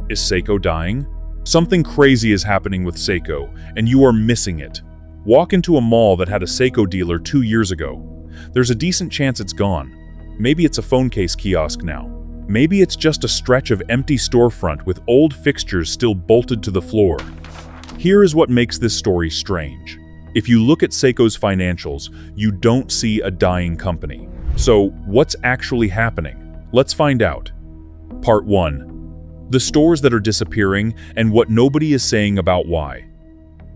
Is Seiko dying? Something crazy is happening with Seiko, and you are missing it. Walk into a mall that had a Seiko dealer 2 years ago. There's a decent chance it's gone. Maybe it's a phone case kiosk now. Maybe it's just a stretch of empty storefront with old fixtures still bolted to the floor. Here is what makes this story strange. If you look at Seiko's financials, you don't see a dying company. So, what's actually happening? Let's find out. Part 1. The stores that are disappearing and what nobody is saying about why.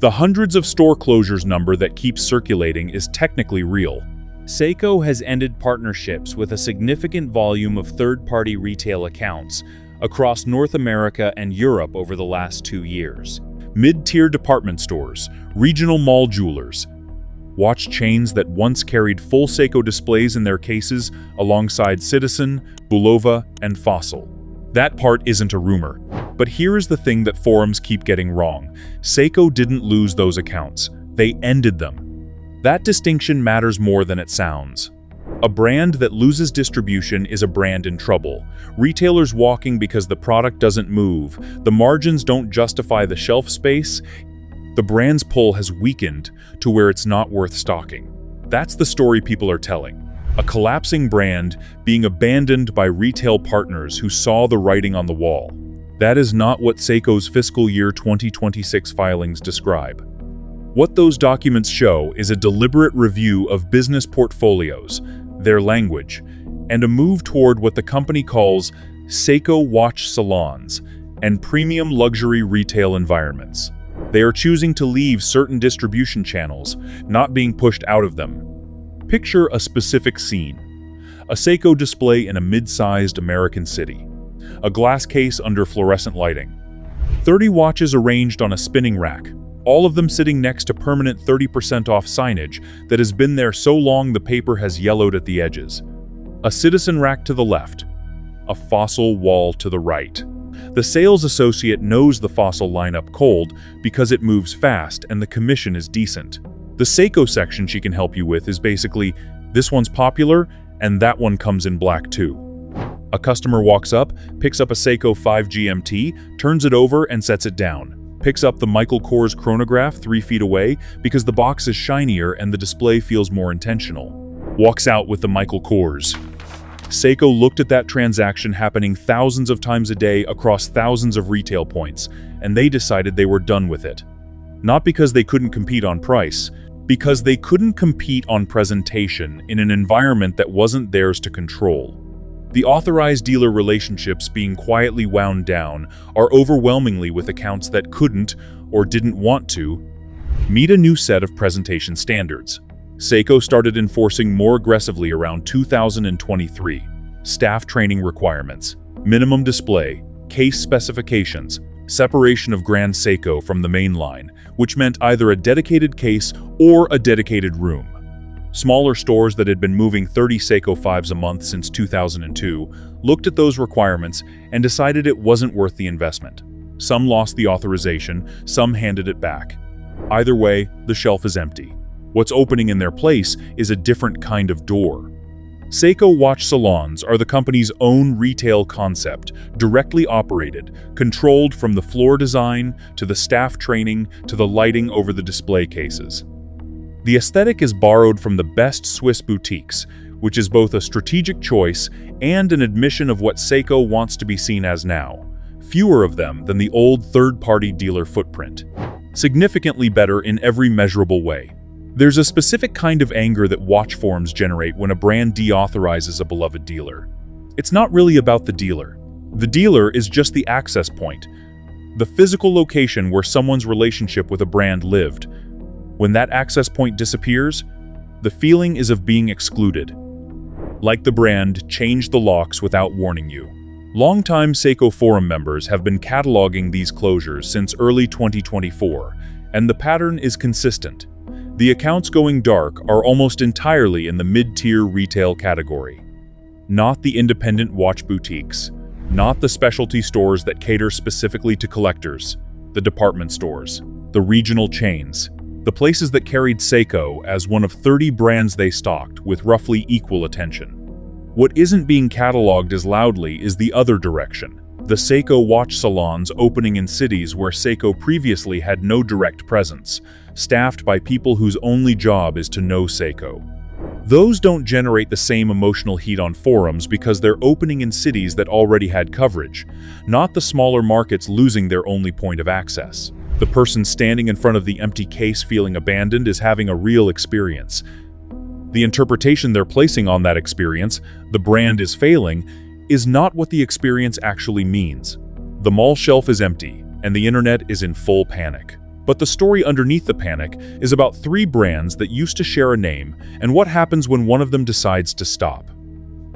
The hundreds of store closures number that keeps circulating is technically real. Seiko has ended partnerships with a significant volume of third-party retail accounts across North America and Europe over the last 2 years. Mid-tier department stores, regional mall jewelers, watch chains that once carried full Seiko displays in their cases alongside Citizen, Bulova, and Fossil. That part isn't a rumor. But here is the thing that forums keep getting wrong. Seiko didn't lose those accounts. They ended them. That distinction matters more than it sounds. A brand that loses distribution is a brand in trouble. Retailers walking because the product doesn't move. The margins don't justify the shelf space. The brand's pull has weakened to where it's not worth stocking. That's the story people are telling. A collapsing brand being abandoned by retail partners who saw the writing on the wall. That is not what Seiko's fiscal year 2026 filings describe. What those documents show is a deliberate review of business portfolios, their language, and a move toward what the company calls Seiko watch salons and premium luxury retail environments. They are choosing to leave certain distribution channels, not being pushed out of them. Picture a specific scene. A Seiko display in a mid-sized American city. A glass case under fluorescent lighting. 30 watches arranged on a spinning rack, all of them sitting next to permanent 30% off signage that has been there so long the paper has yellowed at the edges. A Citizen rack to the left. A Fossil wall to the right. The sales associate knows the Fossil lineup cold because it moves fast and the commission is decent. The Seiko section she can help you with is basically, this one's popular and that one comes in black too. A customer walks up, picks up a Seiko 5 GMT, turns it over and sets it down. Picks up the Michael Kors chronograph 3 feet away because the box is shinier and the display feels more intentional. Walks out with the Michael Kors. Seiko looked at that transaction happening thousands of times a day across thousands of retail points, and they decided they were done with it. Not because they couldn't compete on price, because they couldn't compete on presentation in an environment that wasn't theirs to control. The authorized dealer relationships being quietly wound down are overwhelmingly with accounts that couldn't, or didn't want to, meet a new set of presentation standards. Seiko started enforcing more aggressively around 2023. Staff training requirements, minimum display, case specifications, separation of Grand Seiko from the main line, which meant either a dedicated case or a dedicated room. Smaller stores that had been moving 30 Seiko 5s a month since 2002 looked at those requirements and decided it wasn't worth the investment. Some lost the authorization, some handed it back. Either way, the shelf is empty. What's opening in their place is a different kind of door. Seiko watch salons are the company's own retail concept, directly operated, controlled from the floor design to the staff training to the lighting over the display cases. The aesthetic is borrowed from the best Swiss boutiques, which is both a strategic choice and an admission of what Seiko wants to be seen as now. Fewer of them than the old third-party dealer footprint. Significantly better in every measurable way. There's a specific kind of anger that watch forums generate when a brand deauthorizes a beloved dealer. It's not really about the dealer. The dealer is just the access point, the physical location where someone's relationship with a brand lived. When that access point disappears, the feeling is of being excluded. Like the brand changed the locks without warning you. Longtime Seiko forum members have been cataloging these closures since early 2024, and the pattern is consistent. The accounts going dark are almost entirely in the mid-tier retail category. Not the independent watch boutiques, not the specialty stores that cater specifically to collectors, the department stores, the regional chains, the places that carried Seiko as one of 30 brands they stocked with roughly equal attention. What isn't being cataloged as loudly is the other direction. The Seiko watch salons opening in cities where Seiko previously had no direct presence, staffed by people whose only job is to know Seiko. Those don't generate the same emotional heat on forums because they're opening in cities that already had coverage, not the smaller markets losing their only point of access. The person standing in front of the empty case feeling abandoned is having a real experience. The interpretation they're placing on that experience, the brand is failing, is not what the experience actually means. The mall shelf is empty, and the internet is in full panic. But the story underneath the panic is about 3 brands that used to share a name and what happens when one of them decides to stop.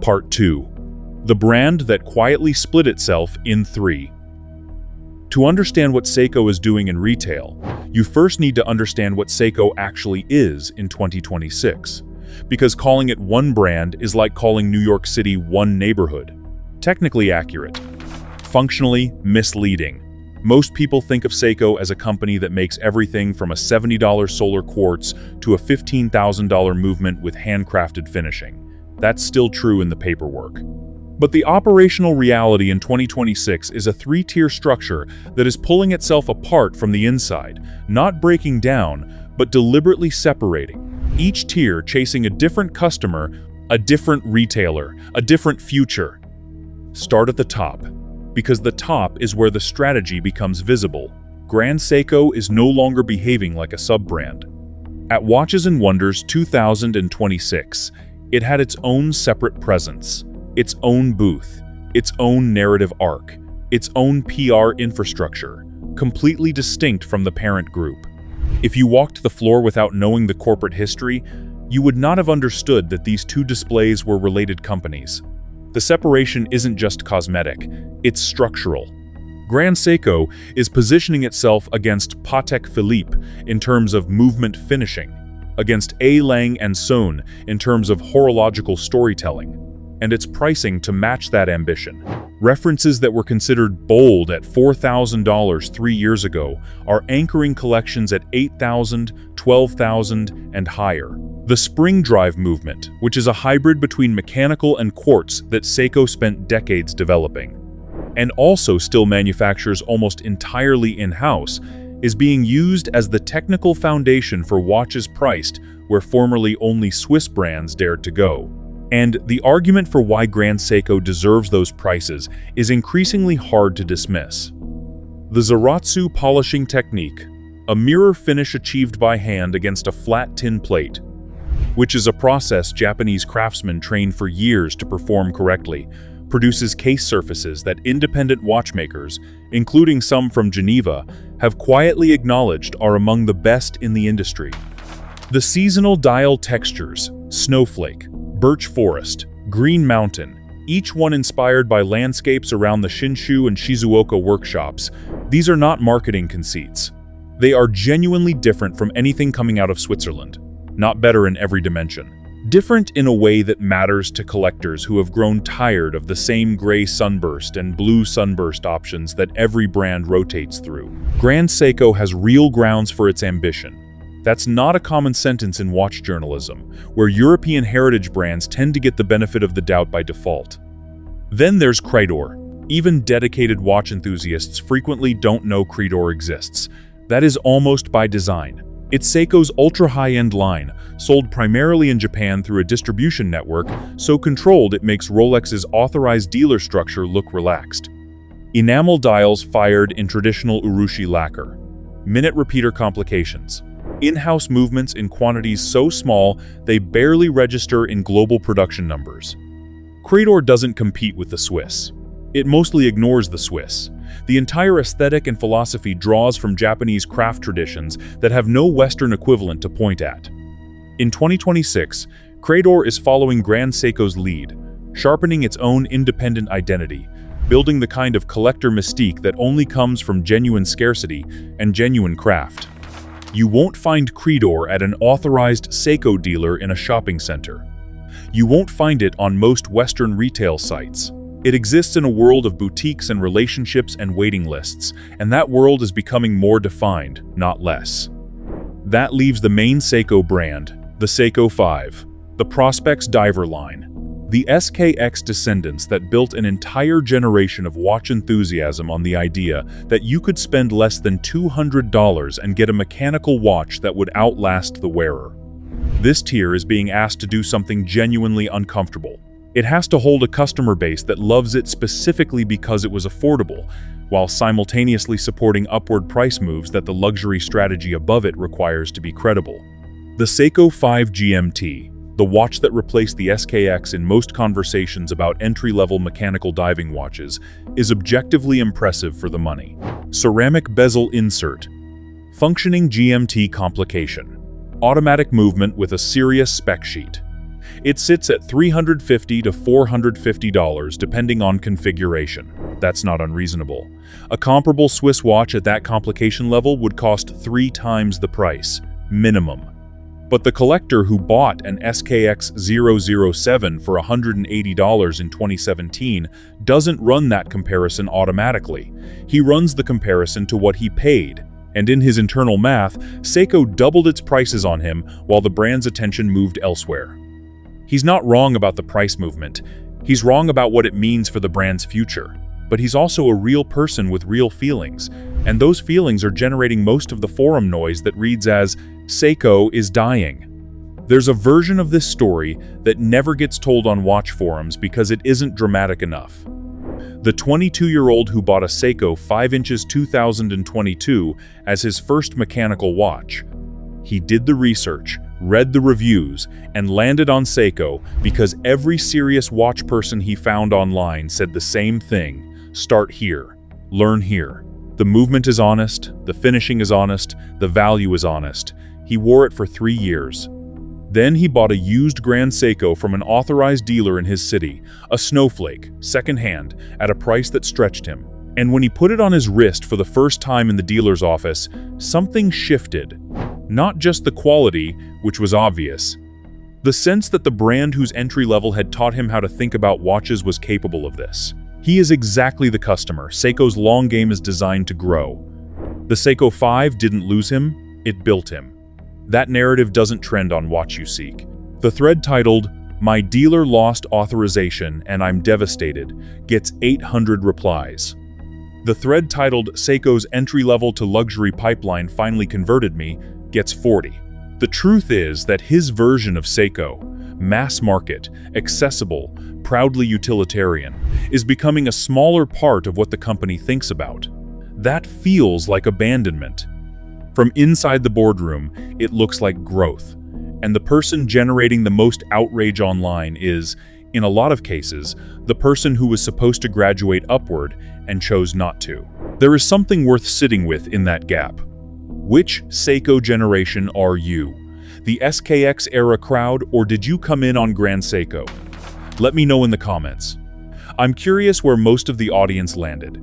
Part 2. The brand that quietly split itself in 3. To understand what Seiko is doing in retail, you first need to understand what Seiko actually is in 2026. Because calling it one brand is like calling New York City one neighborhood. Technically accurate, functionally misleading. Most people think of Seiko as a company that makes everything from a $70 solar quartz to a $15,000 movement with handcrafted finishing. That's still true in the paperwork. But the operational reality in 2026 is a 3-tier structure that is pulling itself apart from the inside, not breaking down, but deliberately separating. Each tier chasing a different customer, a different retailer, a different future. Start at the top, because the top is where the strategy becomes visible. Grand Seiko is no longer behaving like a sub-brand. At Watches and Wonders 2026, it had its own separate presence, its own booth, its own narrative arc, its own PR infrastructure, completely distinct from the parent group. If you walked the floor without knowing the corporate history, you would not have understood that these 2 displays were related companies. The separation isn't just cosmetic, it's structural. Grand Seiko is positioning itself against Patek Philippe in terms of movement finishing, against A. Lang & Son in terms of horological storytelling, and its pricing to match that ambition. References that were considered bold at $4,000 3 years ago are anchoring collections at $8,000, $12,000, and higher. The spring drive movement, which is a hybrid between mechanical and quartz that Seiko spent decades developing, and also still manufactures almost entirely in-house, is being used as the technical foundation for watches priced where formerly only Swiss brands dared to go. And the argument for why Grand Seiko deserves those prices is increasingly hard to dismiss. The Zaratsu polishing technique, a mirror finish achieved by hand against a flat tin plate, which is a process Japanese craftsmen trained for years to perform correctly, produces case surfaces that independent watchmakers, including some from Geneva, have quietly acknowledged are among the best in the industry. The seasonal dial textures, snowflake, birch forest, green mountain, each one inspired by landscapes around the Shinshu and Shizuoka workshops, these are not marketing conceits. They are genuinely different from anything coming out of Switzerland, not better in every dimension. Different in a way that matters to collectors who have grown tired of the same gray sunburst and blue sunburst options that every brand rotates through. Grand Seiko has real grounds for its ambition. That's not a common sentence in watch journalism, where European heritage brands tend to get the benefit of the doubt by default. Then there's Creidor. Even dedicated watch enthusiasts frequently don't know Creidor exists. That is almost by design. It's Seiko's ultra-high-end line, sold primarily in Japan through a distribution network, so controlled it makes Rolex's authorized dealer structure look relaxed. Enamel dials fired in traditional urushi lacquer. Minute repeater complications. In-house movements in quantities so small they barely register in global production numbers. Creidor doesn't compete with the Swiss. It mostly ignores the Swiss. The entire aesthetic and philosophy draws from Japanese craft traditions that have no Western equivalent to point at. In 2026, Creidor is following Grand Seiko's lead, sharpening its own independent identity, building the kind of collector mystique that only comes from genuine scarcity and genuine craft. You won't find Creidor at an authorized Seiko dealer in a shopping center. You won't find it on most Western retail sites. It exists in a world of boutiques and relationships and waiting lists, and that world is becoming more defined, not less. That leaves the main Seiko brand, the Seiko 5, the Prospex diver line. The SKX descendants that built an entire generation of watch enthusiasm on the idea that you could spend less than $200 and get a mechanical watch that would outlast the wearer. This tier is being asked to do something genuinely uncomfortable. It has to hold a customer base that loves it specifically because it was affordable, while simultaneously supporting upward price moves that the luxury strategy above it requires to be credible. The Seiko 5 GMT, the watch that replaced the SKX in most conversations about entry-level mechanical diving watches, is objectively impressive for the money. Ceramic bezel insert. Functioning GMT complication. Automatic movement with a serious spec sheet. It sits at $350 to $450 depending on configuration. That's not unreasonable. A comparable Swiss watch at that complication level would cost 3 times the price, minimum. But the collector who bought an SKX 007 for $180 in 2017 doesn't run that comparison automatically. He runs the comparison to what he paid. And in his internal math, Seiko doubled its prices on him while the brand's attention moved elsewhere. He's not wrong about the price movement. He's wrong about what it means for the brand's future. But he's also a real person with real feelings, and those feelings are generating most of the forum noise that reads as, "Seiko is dying." There's a version of this story that never gets told on watch forums because it isn't dramatic enough. The 22-year-old who bought a Seiko 5 inches 2022 as his first mechanical watch. He did the research, read the reviews, and landed on Seiko because every serious watch person he found online said the same thing: start here, learn here. The movement is honest, the finishing is honest, the value is honest. He wore it for 3 years. Then he bought a used Grand Seiko from an authorized dealer in his city, a snowflake, secondhand, at a price that stretched him. And when he put it on his wrist for the first time in the dealer's office, something shifted. Not just the quality, which was obvious. The sense that the brand whose entry level had taught him how to think about watches was capable of this. He is exactly the customer. Seiko's long game is designed to grow. The Seiko 5 didn't lose him, it built him. That narrative doesn't trend on Watch You Seek. The thread titled, "My dealer lost authorization and I'm devastated," gets 800 replies. The thread titled, "Seiko's entry-level to luxury pipeline finally converted me," gets 40. The truth is that his version of Seiko, mass market, accessible, proudly utilitarian, is becoming a smaller part of what the company thinks about. That feels like abandonment. From inside the boardroom, it looks like growth. And the person generating the most outrage online is, in a lot of cases, the person who was supposed to graduate upward and chose not to. There is something worth sitting with in that gap. Which Seiko generation are you? The SKX era crowd, or did you come in on Grand Seiko? Let me know in the comments. I'm curious where most of the audience landed.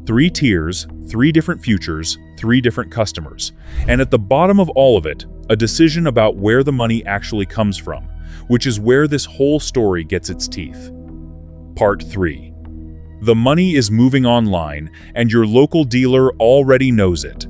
3 tiers, 3 different futures, 3 different customers. And at the bottom of all of it, a decision about where the money actually comes from, which is where this whole story gets its teeth. Part 3. The money is moving online, and your local dealer already knows it.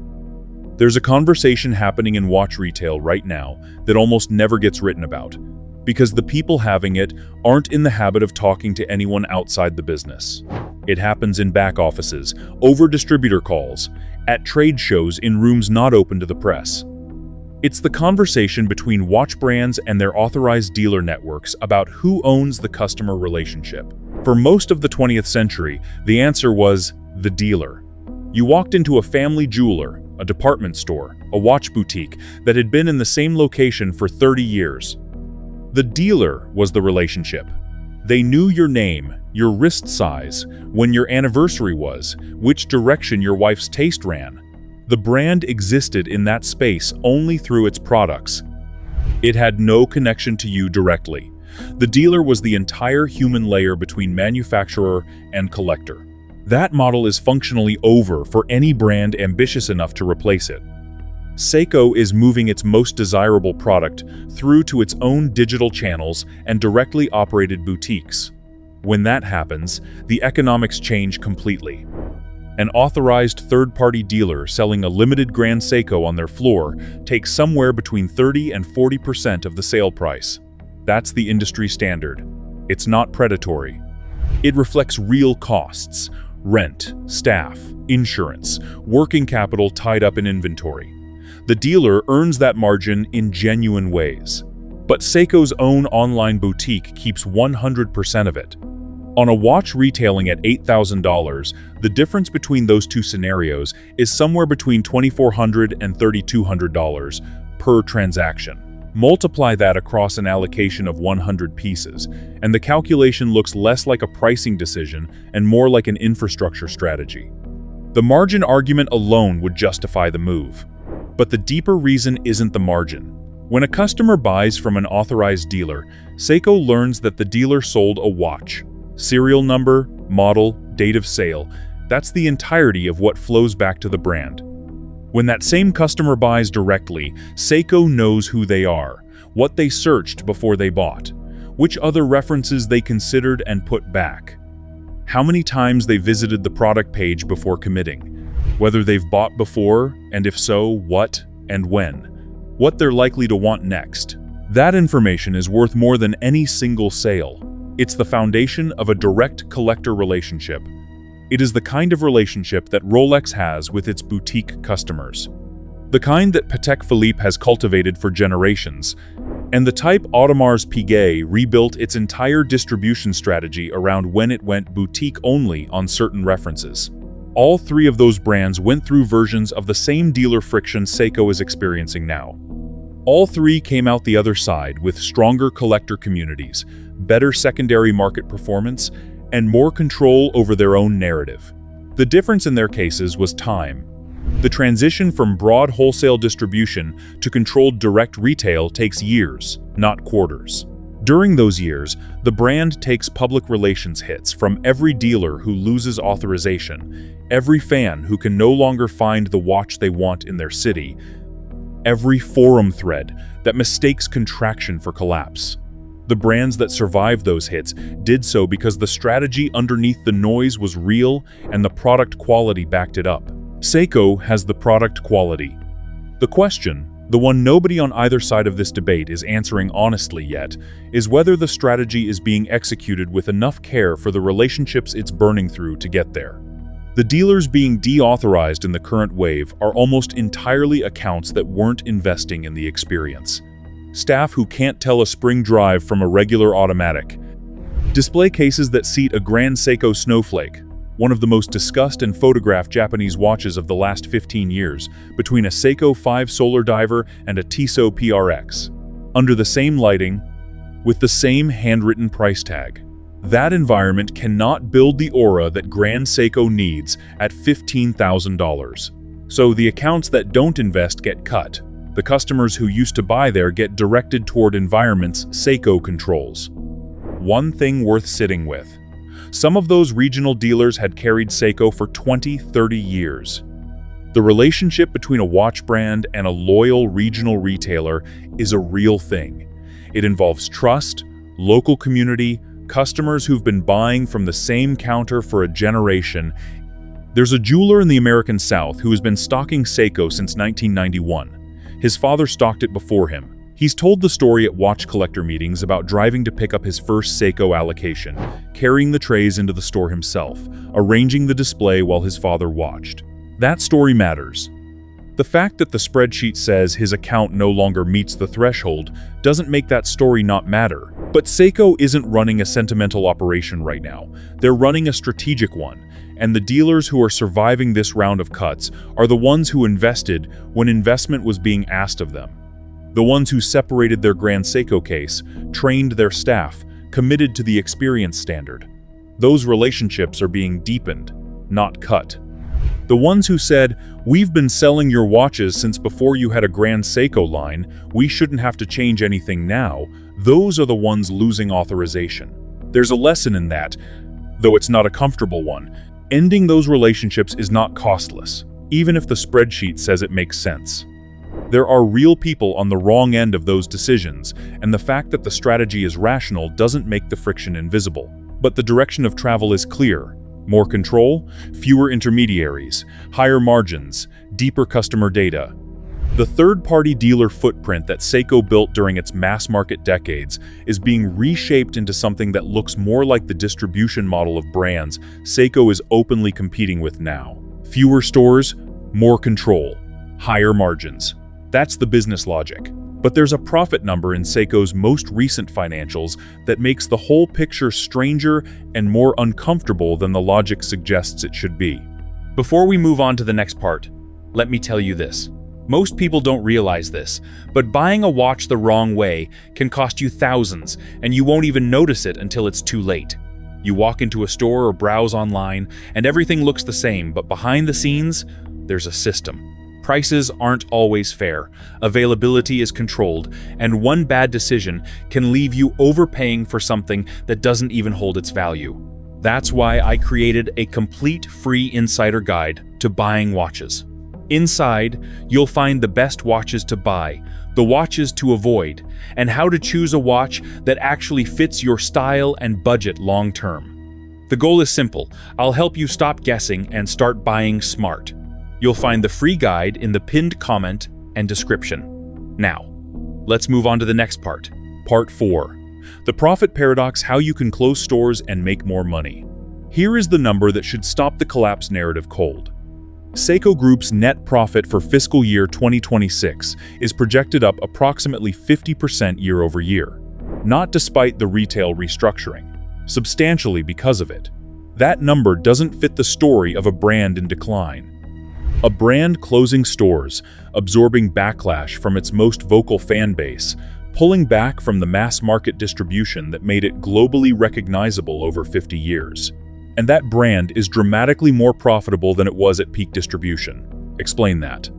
There's a conversation happening in watch retail right now that almost never gets written about, because the people having it aren't in the habit of talking to anyone outside the business. It happens in back offices, over distributor calls, at trade shows in rooms not open to the press. It's the conversation between watch brands and their authorized dealer networks about who owns the customer relationship. For most of the 20th century, the answer was the dealer. You walked into a family jeweler, a department store, a watch boutique that had been in the same location for 30 years. The dealer was the relationship. They knew your name, your wrist size, when your anniversary was, which direction your wife's taste ran. The brand existed in that space only through its products. It had no connection to you directly. The dealer was the entire human layer between manufacturer and collector. That model is functionally over for any brand ambitious enough to replace it. Seiko is moving its most desirable product through to its own digital channels and directly operated boutiques. When that happens, the economics change completely. An authorized third-party dealer selling a limited Grand Seiko on their floor takes somewhere between 30 and 40% of the sale price. That's the industry standard. It's not predatory. It reflects real costs: rent, staff, insurance, working capital tied up in inventory. The dealer earns that margin in genuine ways. But Seiko's own online boutique keeps 100% of it. On a watch retailing at $8,000, the difference between those two scenarios is somewhere between $2,400 and $3,200 per transaction. Multiply that across an allocation of 100 pieces, and the calculation looks less like a pricing decision and more like an infrastructure strategy. The margin argument alone would justify the move. But the deeper reason isn't the margin. When a customer buys from an authorized dealer, Seiko learns that the dealer sold a watch. Serial number, model, date of sale, that's the entirety of what flows back to the brand. When that same customer buys directly, Seiko knows who they are, what they searched before they bought, which other references they considered and put back, how many times they visited the product page before committing, whether they've bought before, and if so, what and when, what they're likely to want next. That information is worth more than any single sale. It's the foundation of a direct collector relationship. It is the kind of relationship that Rolex has with its boutique customers. The kind that Patek Philippe has cultivated for generations, and the type Audemars Piguet rebuilt its entire distribution strategy around when it went boutique only on certain references. All three of those brands went through versions of the same dealer friction Seiko is experiencing now. All three came out the other side with stronger collector communities, better secondary market performance, and more control over their own narrative. The difference in their cases was time. The transition from broad wholesale distribution to controlled direct retail takes years, not quarters. During those years, the brand takes public relations hits from every dealer who loses authorization, every fan who can no longer find the watch they want in their city, every forum thread that mistakes contraction for collapse. The brands that survived those hits did so because the strategy underneath the noise was real and the product quality backed it up. Seiko has the product quality. The question, the one nobody on either side of this debate is answering honestly yet, is whether the strategy is being executed with enough care for the relationships it's burning through to get there. The dealers being deauthorized in the current wave are almost entirely accounts that weren't investing in the experience. Staff who can't tell a spring drive from a regular automatic. Display cases that seat a Grand Seiko Snowflake, one of the most discussed and photographed Japanese watches of the last 15 years, between a Seiko 5 Solar Diver and a Tissot PRX. Under the same lighting, with the same handwritten price tag. That environment cannot build the aura that Grand Seiko needs at $15,000. So the accounts that don't invest get cut. The customers who used to buy there get directed toward environments Seiko controls. One thing worth sitting with. Some of those regional dealers had carried Seiko for 20-30 years. The relationship between a watch brand and a loyal regional retailer is a real thing. It involves trust, local community, customers who've been buying from the same counter for a generation. There's a jeweler in the American South who has been stocking Seiko since 1991. His father stocked it before him. He's told the story at watch collector meetings about driving to pick up his first Seiko allocation, carrying the trays into the store himself, arranging the display while his father watched. That story matters. The fact that the spreadsheet says his account no longer meets the threshold doesn't make that story not matter. But Seiko isn't running a sentimental operation right now. They're running a strategic one. And the dealers who are surviving this round of cuts are the ones who invested when investment was being asked of them. The ones who separated their Grand Seiko case, trained their staff, committed to the experience standard. Those relationships are being deepened, not cut. The ones who said, "We've been selling your watches since before you had a Grand Seiko line, we shouldn't have to change anything now," those are the ones losing authorization. There's a lesson in that, though it's not a comfortable one. Ending those relationships is not costless, even if the spreadsheet says it makes sense. There are real people on the wrong end of those decisions, and the fact that the strategy is rational doesn't make the friction invisible. But the direction of travel is clear. More control, fewer intermediaries, higher margins, deeper customer data. The third-party dealer footprint that Seiko built during its mass-market decades is being reshaped into something that looks more like the distribution model of brands Seiko is openly competing with now. Fewer stores, more control, higher margins. That's the business logic. But there's a profit number in Seiko's most recent financials that makes the whole picture stranger and more uncomfortable than the logic suggests it should be. Before we move on to the next part, let me tell you this. Most people don't realize this, but buying a watch the wrong way can cost you thousands, and you won't even notice it until it's too late. You walk into a store or browse online, and everything looks the same, but behind the scenes, there's a system. Prices aren't always fair, availability is controlled, and one bad decision can leave you overpaying for something that doesn't even hold its value. That's why I created a complete free insider guide to buying watches. Inside, you'll find the best watches to buy, the watches to avoid, and how to choose a watch that actually fits your style and budget long term. The goal is simple. I'll help you stop guessing and start buying smart. You'll find the free guide in the pinned comment and description. Now, let's move on to the next part. Part 4. The Profit Paradox: How You Can Close Stores and Make More Money. Here is the number that should stop the collapse narrative cold. Seiko Group's net profit for fiscal year 2026 is projected up approximately 50% year-over-year, not despite the retail restructuring, substantially because of it. That number doesn't fit the story of a brand in decline. A brand closing stores, absorbing backlash from its most vocal fan base, pulling back from the mass market distribution that made it globally recognizable over 50 years. And that brand is dramatically more profitable than it was at peak distribution. Explain that.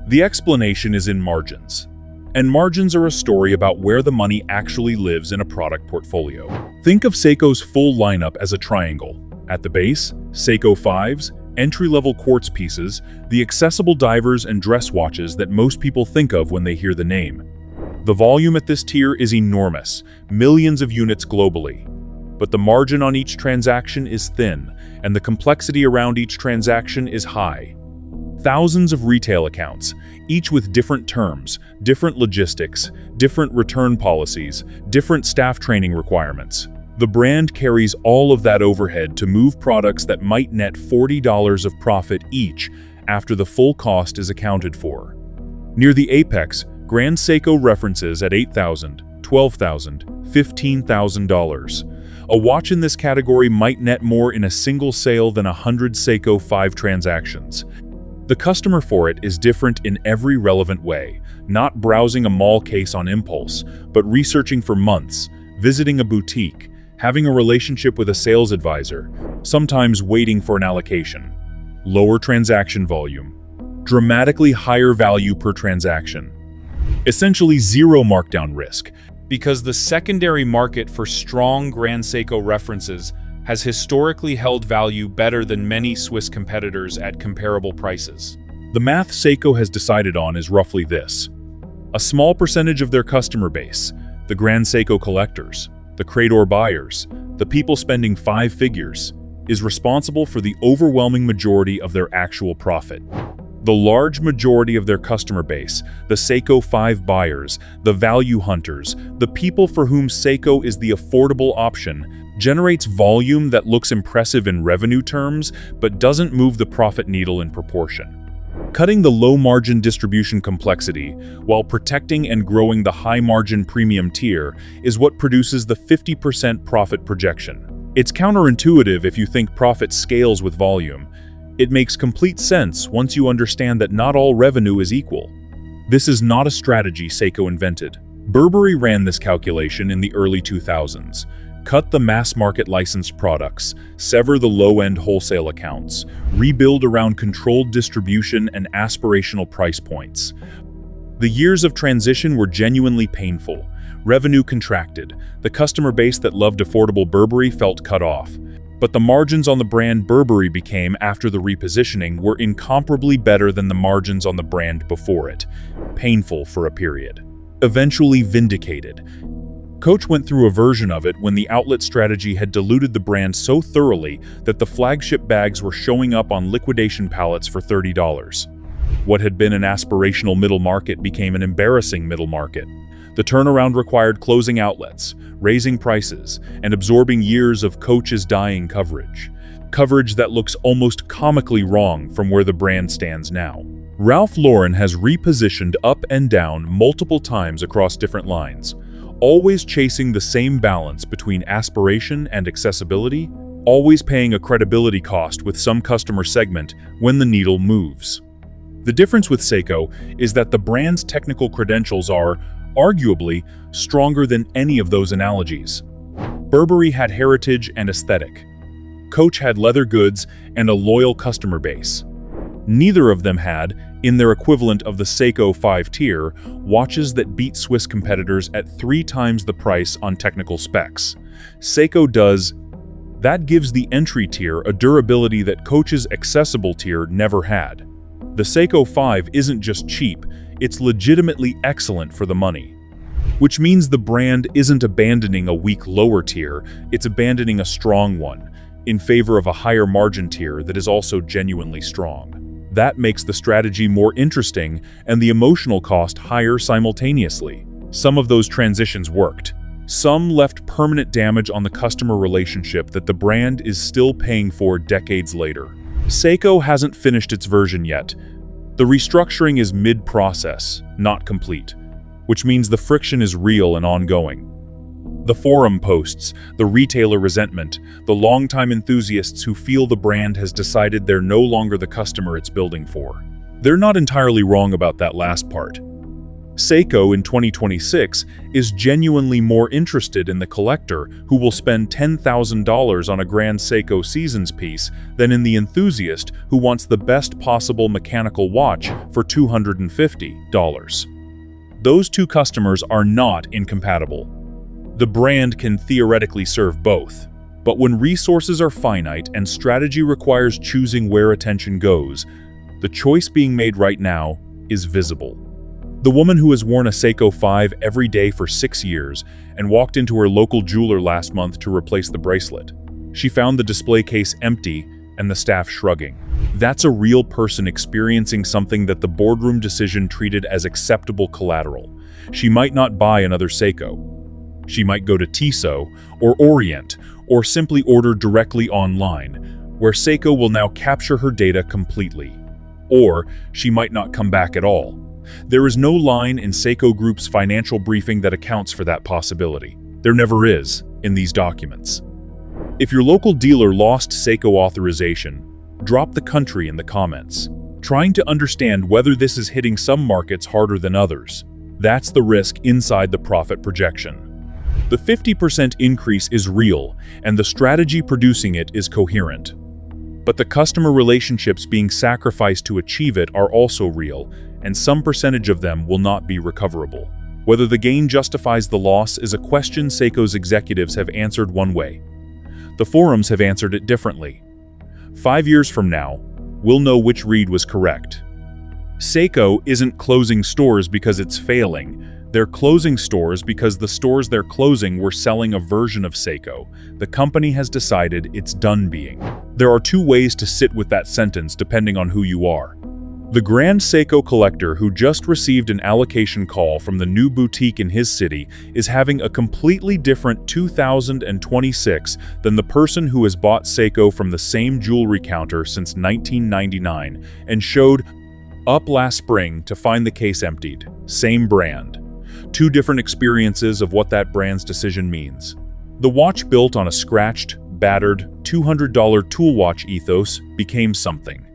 The explanation is in margins. And margins are a story about where the money actually lives in a product portfolio. Think of Seiko's full lineup as a triangle. At the base, Seiko 5s, entry-level quartz pieces, the accessible divers and dress watches that most people think of when they hear the name. The volume at this tier is enormous, millions of units globally. But the margin on each transaction is thin, and the complexity around each transaction is high. Thousands of retail accounts, each with different terms, different logistics, different return policies, different staff training requirements. The brand carries all of that overhead to move products that might net $40 of profit each after the full cost is accounted for. Near the apex, Grand Seiko references at $8,000, $12,000, $15,000. A watch in this category might net more in a single sale than 100 Seiko 5 transactions. The customer for it is different in every relevant way, not browsing a mall case on impulse, but researching for months, visiting a boutique, having a relationship with a sales advisor, sometimes waiting for an allocation. Lower transaction volume, dramatically higher value per transaction. Essentially zero markdown risk, because the secondary market for strong Grand Seiko references has historically held value better than many Swiss competitors at comparable prices. The math Seiko has decided on is roughly this. A small percentage of their customer base, the Grand Seiko collectors, the Credor buyers, the people spending 5 figures, is responsible for the overwhelming majority of their actual profit. The large majority of their customer base, the Seiko 5 buyers, the value hunters, the people for whom Seiko is the affordable option, generates volume that looks impressive in revenue terms but doesn't move the profit needle in proportion. Cutting the low-margin distribution complexity while protecting and growing the high-margin premium tier is what produces the 50% profit projection. It's counterintuitive if you think profit scales with volume. It makes complete sense once you understand that not all revenue is equal. This is not a strategy Seiko invented. Burberry ran this calculation in the early 2000s. Cut the mass-market licensed products, sever the low-end wholesale accounts, rebuild around controlled distribution and aspirational price points. The years of transition were genuinely painful. Revenue contracted. The customer base that loved affordable Burberry felt cut off. But the margins on the brand Burberry became, after the repositioning, were incomparably better than the margins on the brand before it. Painful for a period. Eventually vindicated. Coach went through a version of it when the outlet strategy had diluted the brand so thoroughly that the flagship bags were showing up on liquidation pallets for $30. What had been an aspirational middle market became an embarrassing middle market. The turnaround required closing outlets, raising prices, and absorbing years of Coach's dying coverage. Coverage that looks almost comically wrong from where the brand stands now. Ralph Lauren has repositioned up and down multiple times across different lines, always chasing the same balance between aspiration and accessibility, always paying a credibility cost with some customer segment when the needle moves. The difference with Seiko is that the brand's technical credentials are, arguably, stronger than any of those analogies. Burberry had heritage and aesthetic. Coach had leather goods and a loyal customer base. Neither of them had, in their equivalent of the Seiko 5-tier, watches that beat Swiss competitors at 3 times the price on technical specs. Seiko does. That gives the entry tier a durability that Coach's accessible tier never had. The Seiko 5 isn't just cheap, it's legitimately excellent for the money. Which means the brand isn't abandoning a weak lower tier, it's abandoning a strong one, in favor of a higher margin tier that is also genuinely strong. That makes the strategy more interesting and the emotional cost higher simultaneously. Some of those transitions worked. Some left permanent damage on the customer relationship that the brand is still paying for decades later. Seiko hasn't finished its version yet. The restructuring is mid-process, not complete, which means the friction is real and ongoing. The forum posts, the retailer resentment, the longtime enthusiasts who feel the brand has decided they're no longer the customer it's building for. They're not entirely wrong about that last part. Seiko in 2026 is genuinely more interested in the collector who will spend $10,000 on a Grand Seiko Seasons piece than in the enthusiast who wants the best possible mechanical watch for $250. Those two customers are not incompatible. The brand can theoretically serve both, but when resources are finite and strategy requires choosing where attention goes, the choice being made right now is visible. The woman who has worn a Seiko 5 every day for 6 years and walked into her local jeweler last month to replace the bracelet. She found the display case empty and the staff shrugging. That's a real person experiencing something that the boardroom decision treated as acceptable collateral. She might not buy another Seiko. She might go to Tissot or Orient or simply order directly online, where Seiko will now capture her data completely. Or she might not come back at all. There is no line in Seiko Group's financial briefing that accounts for that possibility. There never is in these documents. If your local dealer lost Seiko authorization, drop the country in the comments. Trying to understand whether this is hitting some markets harder than others. That's the risk inside the profit projection. The 50% increase is real, and the strategy producing it is coherent. But the customer relationships being sacrificed to achieve it are also real, and some percentage of them will not be recoverable. Whether the gain justifies the loss is a question Seiko's executives have answered one way. The forums have answered it differently. 5 years from now, we'll know which read was correct. Seiko isn't closing stores because it's failing. They're closing stores because the stores they're closing were selling a version of Seiko. The company has decided it's done being. There are 2 ways to sit with that sentence depending on who you are. The Grand Seiko collector who just received an allocation call from the new boutique in his city is having a completely different 2026 than the person who has bought Seiko from the same jewelry counter since 1999 and showed up last spring to find the case emptied. Same brand. 2 different experiences of what that brand's decision means. The watch built on a scratched, battered, $200 tool watch ethos became something.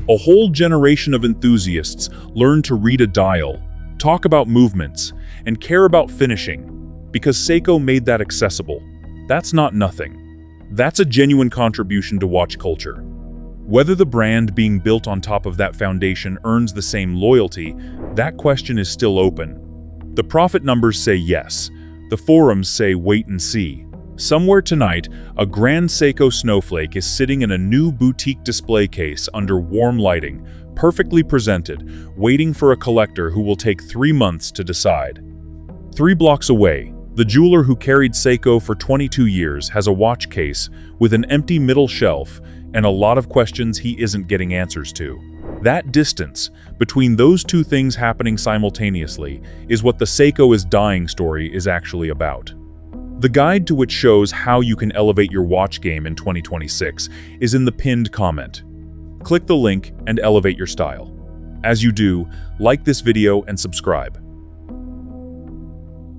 A whole generation of enthusiasts learned to read a dial, talk about movements, and care about finishing, because Seiko made that accessible. That's not nothing. That's a genuine contribution to watch culture. Whether the brand being built on top of that foundation earns the same loyalty, that question is still open. The profit numbers say yes. The forums say wait and see. Somewhere tonight, a Grand Seiko snowflake is sitting in a new boutique display case under warm lighting, perfectly presented, waiting for a collector who will take 3 months to decide. 3 blocks away, the jeweler who carried Seiko for 22 years has a watch case with an empty middle shelf and a lot of questions he isn't getting answers to. That distance between those two things happening simultaneously is what the Seiko is dying story is actually about. The guide to which shows how you can elevate your watch game in 2026 is in the pinned comment. Click the link and elevate your style. As you do, like this video and subscribe.